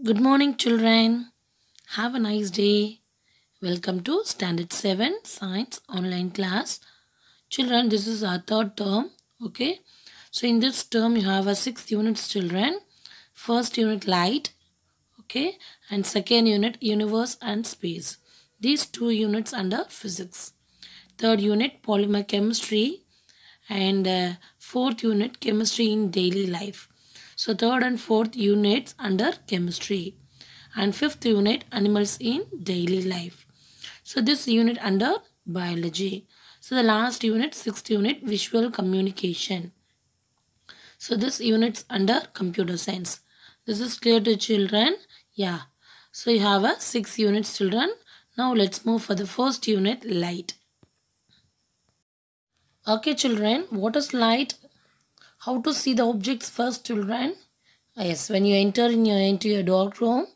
Good morning, children. Have a nice day. Welcome to Standard 7 Science online class. Children, this is our third term. Okay. So, in this term, you have a 6 units, children. First unit, light. Okay. And second unit, universe and space. These 2 units under physics. Third unit, polymer chemistry. And fourth unit, chemistry in daily life. So third and fourth units under chemistry, and fifth unit, animals in daily life. So this unit under biology. So the last unit, sixth unit, visual communication. So this unit's under computer science. This is clear to children? Yeah. So you have a 6 units, children. Now let's move for the first unit, light. Okay, children, what is light? How to see the objects first, children? Yes, when you enter into your dark room,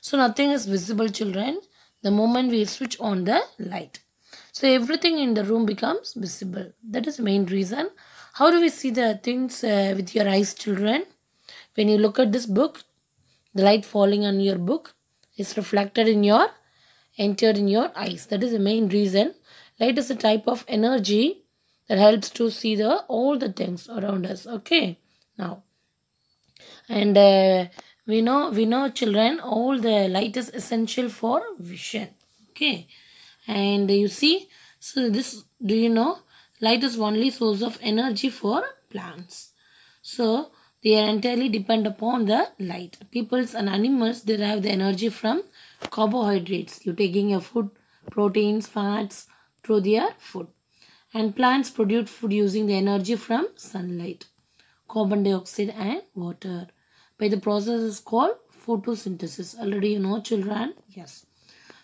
so nothing is visible, children, the moment we switch on the light. So everything in the room becomes visible. That is the main reason. How do we see the things with your eyes, children? When you look at this book, the light falling on your book is reflected entered in your eyes. That is the main reason. Light is a type of energy that helps to see all the things around us. Okay, now, and we know, children, all the light is essential for vision. Okay, and you see, so this, do you know, light is only source of energy for plants. So they are entirely depend upon the light. Peoples and animals derive the energy from carbohydrates. You taking your food, proteins, fats through their food. And plants produce food using the energy from sunlight, carbon dioxide and water. By the process is called photosynthesis. Already you know, children? Yes.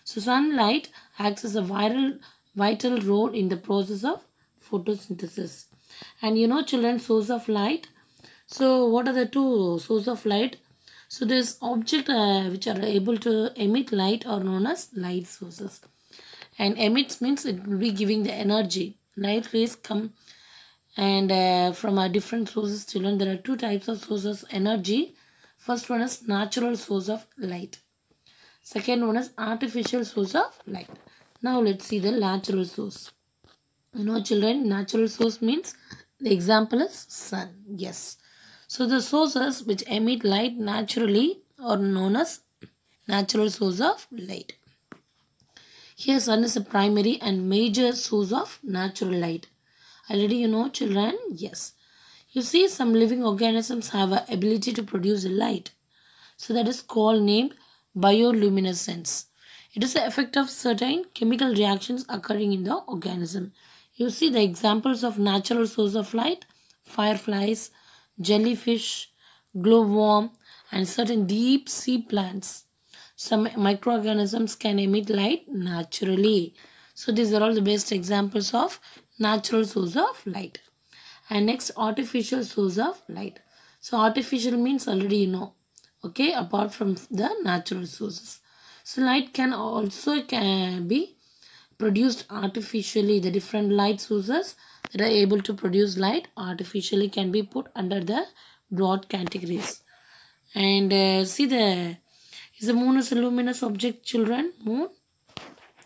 So sunlight acts as a vital role in the process of photosynthesis. And you know, children, source of light. So what are the two sources of light? So this object which are able to emit light are known as light sources. And emits means it will be giving the energy. Light rays come and from our different sources, children. There are two types of sources of energy. First one is natural source of light. Second one is artificial source of light. Now let's see the natural source. You know, children, natural source means the example is sun. Yes. So the sources which emit light naturally are known as natural source of light. Here sun is a primary and major source of natural light. Already you know, children? Yes. You see, some living organisms have an ability to produce light. So that is called named bioluminescence. It is the effect of certain chemical reactions occurring in the organism. You see the examples of natural source of light: fireflies, jellyfish, glowworm, and certain deep sea plants. Some microorganisms can emit light naturally. So these are all the best examples of natural source of light. And next, artificial source of light. So artificial means already you know. Okay, apart from the natural sources. So light can also be produced artificially. The different light sources that are able to produce light artificially can be put under the broad categories. And see, the moon is a luminous object, children. Moon.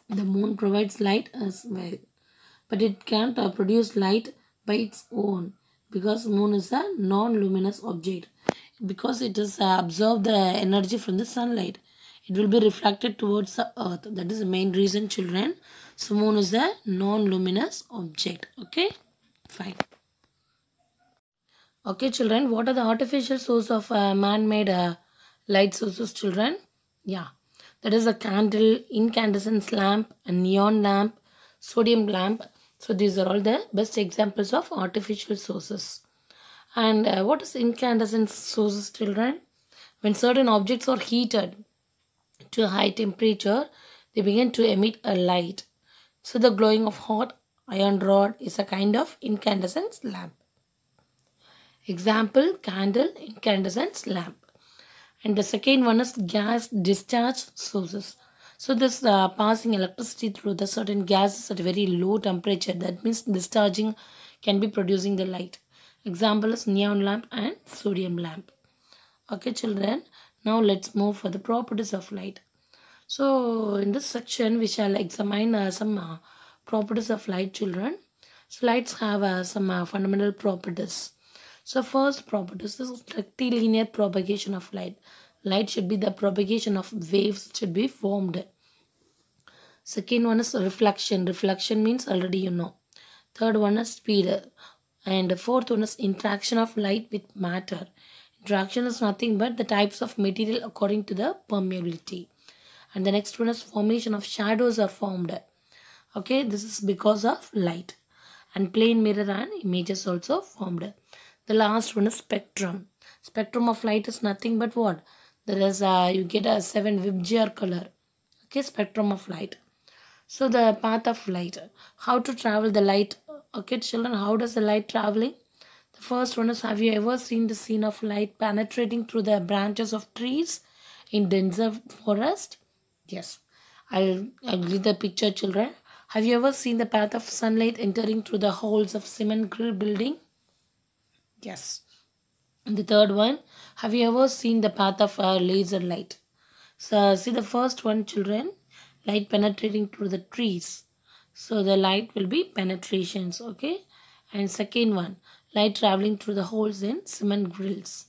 The moon provides light as well, but it can't produce light by its own, because moon is a non-luminous object. Because it is absorb the energy from the sunlight, it will be reflected towards the earth. That is the main reason, children. So moon is a non-luminous object. Okay, fine. Okay, children, what are the artificial source of man-made light sources, children? Yeah, that is a candle, incandescent lamp, a neon lamp, sodium lamp. So these are all the best examples of artificial sources. And what is incandescent sources, children? When certain objects are heated to a high temperature, they begin to emit a light. So the glowing of hot iron rod is a kind of incandescent lamp. Example, candle, incandescent lamp. And the second one is gas discharge sources. So this passing electricity through the certain gases at a very low temperature, that means discharging, can be producing the light. Example is neon lamp and sodium lamp. Okay, children. Now let's move for the properties of light. So in this section we shall examine some properties of light, children. So lights have some fundamental properties. So first properties is rectilinear propagation of light. Light should be the propagation of waves should be formed. Second one is reflection. Reflection means already you know. Third one is speed. And fourth one is interaction of light with matter. Interaction is nothing but the types of material according to the permeability. And the next one is formation of shadows are formed. Okay, this is because of light. And plane mirror and images also formed. The last one is spectrum. Spectrum of light is nothing but what? There is you get a 7 Vibgyor color. Okay, spectrum of light. So the path of light. How to travel the light? Okay, children, how does the light traveling? The first one is, have you ever seen the scene of light penetrating through the branches of trees in denser forest? Yes. I'll read the picture, children. Have you ever seen the path of sunlight entering through the holes of cement grill building? Yes. And the third one, have you ever seen the path of laser light? So see the first one, children, light penetrating through the trees. So the light will be penetrations, okay? And second one, light traveling through the holes in cement grills,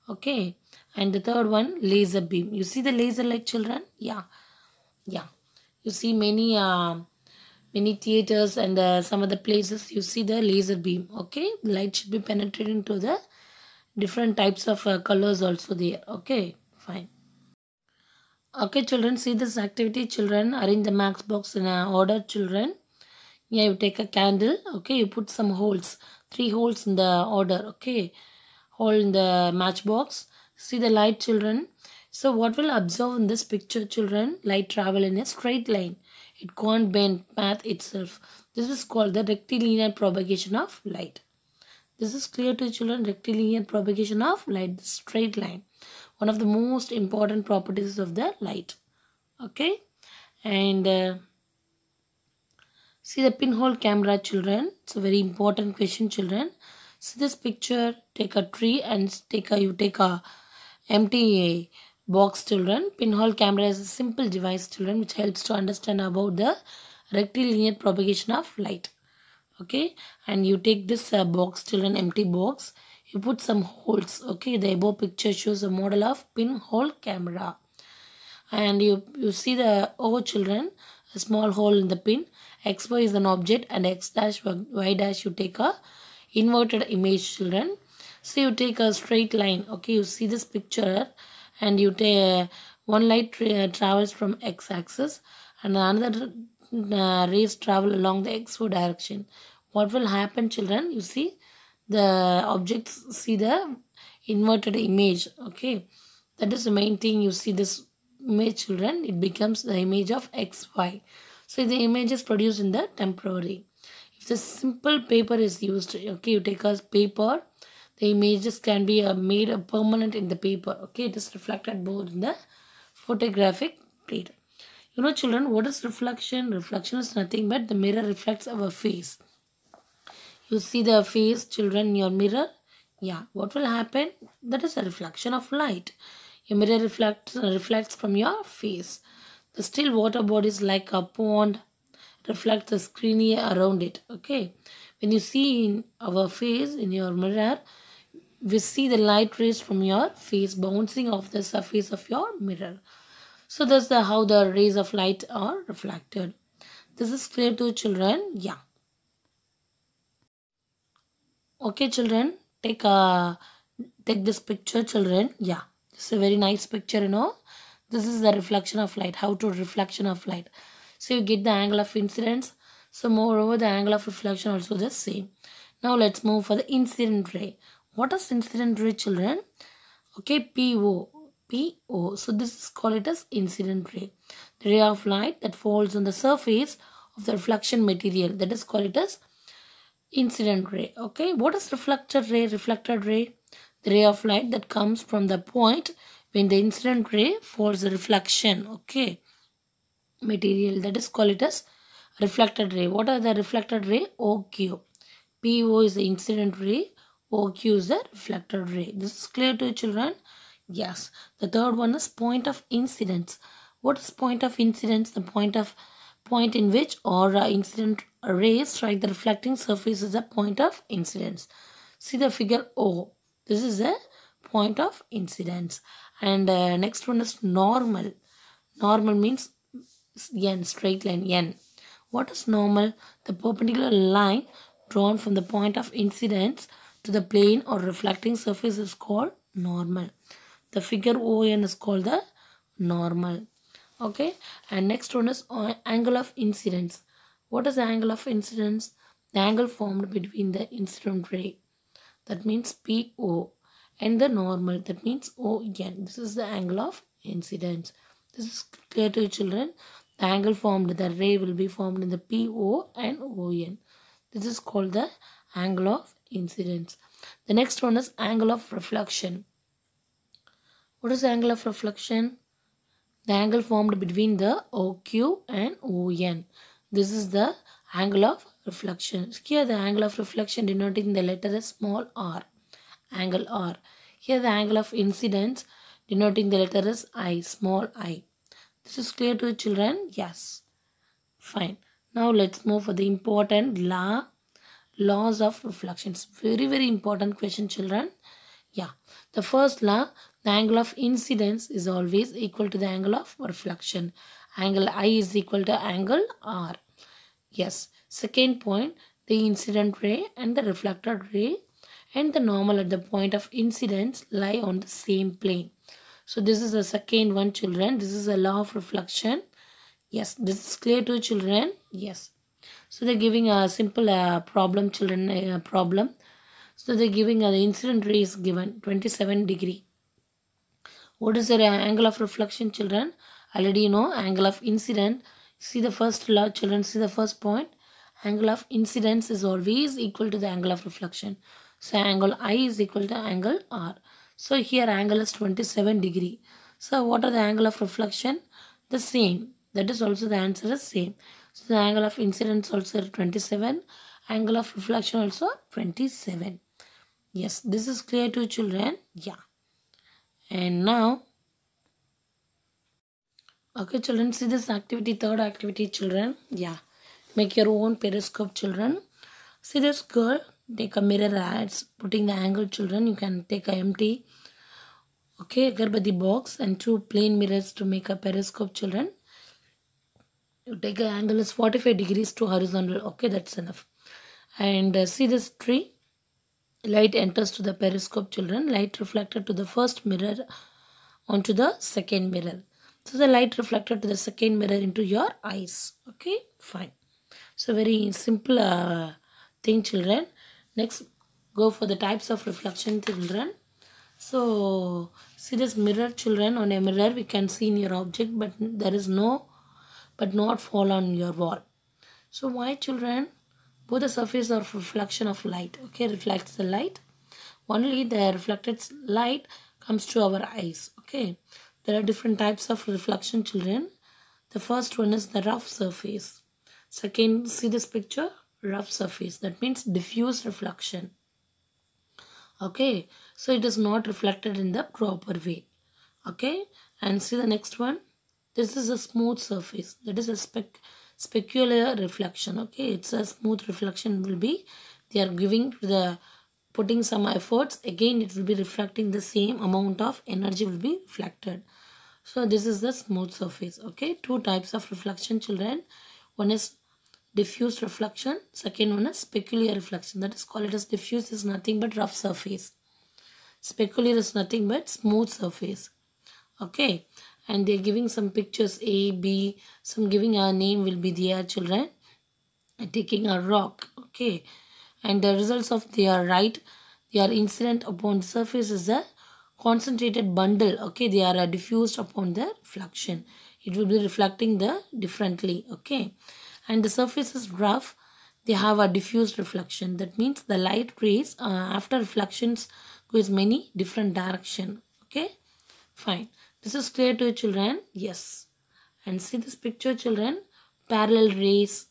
okay? And the third one, laser beam. You see the laser light, children? Yeah. You see many theaters and some other places you see the laser beam, okay? Light should be penetrating to the different types of colors also there, okay? Fine. Okay, children, see this activity, children. Arrange the max box in order, children. Yeah, you take a candle, okay? You put some holes, 3 holes in the order, okay? Hole in the matchbox. See the light, children. So what will observe in this picture, children? Light travel in a straight line. It can't bend path itself. This is called the rectilinear propagation of light. This is clear to children, rectilinear propagation of light, the straight line. One of the most important properties of the light. Okay. And see the pinhole camera, children. It's a very important question, children. See this picture. Take a tree and you take a empty box, children. Pinhole camera is a simple device, children, which helps to understand about the rectilinear propagation of light. Okay, and you take this box, children, empty box. You put some holes. Okay, the above picture shows a model of pinhole camera. And you see the O, children, a small hole in the pin. XY is an object and X dash Y dash you take a inverted image, children. So you take a straight line. Okay, you see this picture and you take one light travels from X axis and another rays travel along the XY direction. What will happen, children? You see the objects see the inverted image. Okay, that is the main thing. You see this image, children, it becomes the image of XY. So the image is produced in the temporary. If the simple paper is used, okay, you take a paper, the images can be made permanent in the paper. Okay, it is reflected both in the photographic plate. You know, children, what is reflection? Reflection is nothing but the mirror reflects our face. You see the face, children, in your mirror. Yeah, what will happen? That is a reflection of light. Your mirror reflects from your face. The still water bodies like a pond reflect the screen around it. Okay, when you see in our face in your mirror, we see the light rays from your face bouncing off the surface of your mirror. So that's how the rays of light are reflected. This is clear to children? Yeah. Okay, children, take this picture, children. Yeah, it's a very nice picture, you know. This is the reflection of light. How to reflection of light? So you get the angle of incidence. So moreover, the angle of reflection also the same. Now let's move for the incident ray. What is incident ray, children? Okay, PO. So this is called it as incident ray. The ray of light that falls on the surface of the reflection material. That is called it as incident ray. Okay, what is reflected ray? Reflected ray, the ray of light that comes from the point when the incident ray falls the reflection. Okay, material, that is called it as reflected ray. What are the reflected ray? OQ. PO is the incident ray. OQ is the reflected ray. This is clear to you, children? Yes. The third one is point of incidence. What is point of incidence? The point in which or incident rays strike the reflecting surface is a point of incidence. See the figure O. This is a point of incidence. And next one is normal. Normal means n, straight line n. What is normal? The perpendicular line drawn from the point of incidence to the plane or reflecting surface is called normal. The figure ON is called the normal. Okay, and next one is angle of incidence. What is the angle of incidence? The angle formed between the incident ray, that means PO, and the normal, that means ON. This is the angle of incidence. This is clear to you, children. The angle formed, the ray will be formed in the PO and ON. This is called the angle of incidence. The next one is angle of reflection. What is the angle of reflection? The angle formed between the OQ and ON. This is the angle of reflection. Here the angle of reflection denoting the letter is small r. Angle R. Here the angle of incidence denoting the letter is I. Small I. This is clear to children? Yes. Fine. Now let's move for the important laws of reflections. Very important question, children. Yeah. The first law, the angle of incidence is always equal to the angle of reflection. Angle I is equal to angle R. Yes. Second point, the incident ray and the reflected ray and the normal at the point of incidence lie on the same plane. So this is the second one, children. This is a law of reflection. Yes, this is clear to children. Yes. So they're giving a simple problem, children, problem. So they're giving the incident ray is given 27 degree. What is the angle of reflection, children? Already you know angle of incident. See the first law, children. See the first point. Angle of incidence is always equal to the angle of reflection. So angle I is equal to angle R. So here angle is 27 degree. So what are the angle of reflection? The same. That is also the answer is same. So the angle of incidence also 27. Angle of reflection also 27. Yes, this is clear to children. Yeah. And now, okay children, see this activity, third activity, children. Yeah. Make your own periscope, children. See this girl, take a mirror, it's putting the angle, children. You can take a empty, okay, Garbati box and two plain mirrors to make a periscope, children. You take an angle is 45 degrees to horizontal. Okay, that's enough. And see this tree. Light enters to the periscope, children. Light reflected to the first mirror onto the second mirror. So the light reflected to the second mirror into your eyes. Okay, fine. So very simple thing, children. Next, go for the types of reflection, children. So see this mirror, children. On a mirror we can see in your object, but there is not fall on your wall. So why, children? Both the surface of reflection of light, okay, reflects the light. Only the reflected light comes to our eyes, okay. There are different types of reflection, children. The first one is the rough surface. Second, see this picture, rough surface. That means diffuse reflection. Okay, so it is not reflected in the proper way. Okay, and see the next one. This is a smooth surface. That is a specular reflection. Okay, it's a smooth reflection will be, they are giving to the, putting some efforts, again it will be reflecting the same amount of energy will be reflected. So this is the smooth surface. Okay, two types of reflection, children. One is diffuse reflection, second one is specular reflection. That is called it as diffuse is nothing but rough surface. Specular is nothing but smooth surface. Okay, and they're giving some pictures A, B, some giving a name will be there, children. And taking a rock, okay, and the results of their incident upon the surface is a concentrated bundle. Okay, they are diffused upon the reflection. It will be reflecting the differently. Okay, and the surface is rough. They have a diffused reflection. That means the light rays after reflections goes many different direction. Okay, fine. This is clear to you, children. Yes. And see this picture, children. Parallel rays,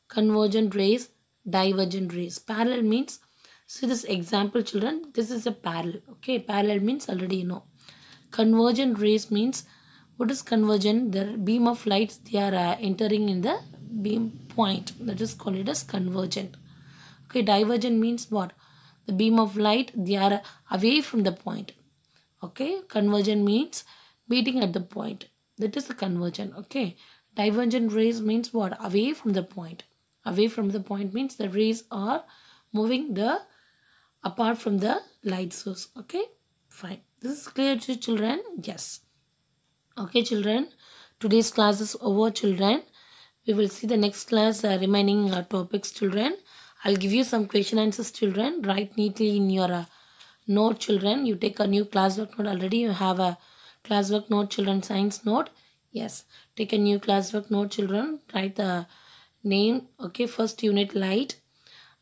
convergent rays, divergent rays. Parallel means, see this example, children. This is a parallel. Okay, parallel means already you know. Convergent rays means, what is convergent? The beam of lights, they are entering in the beam point. That is called it as convergent. Okay, divergent means what? The beam of light, they are away from the point. Okay, convergent means meeting at the point. That is the convergent. Okay, divergent rays means what? Away from the point. Away from the point means the rays are moving the apart from the light source. Okay, fine. This is clear to children? Yes. Okay, children. Today's class is over, children. We will see the next class remaining topics, children. I'll give you some question answers, children. Write neatly in your note, children. You take a new classwork note already. You have a classwork note, children, science note. Yes. Take a new classwork note, children. Write the name. Okay, first unit light.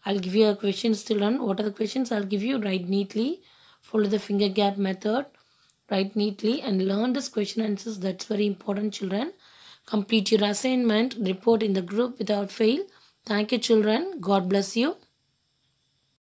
I'll give you a questions, children. What are the questions? I'll give you. Write neatly. Follow the finger gap method. Write neatly and learn this question answers. That's very important, children. Complete your assignment. Report in the group without fail. Thank you, children. God bless you.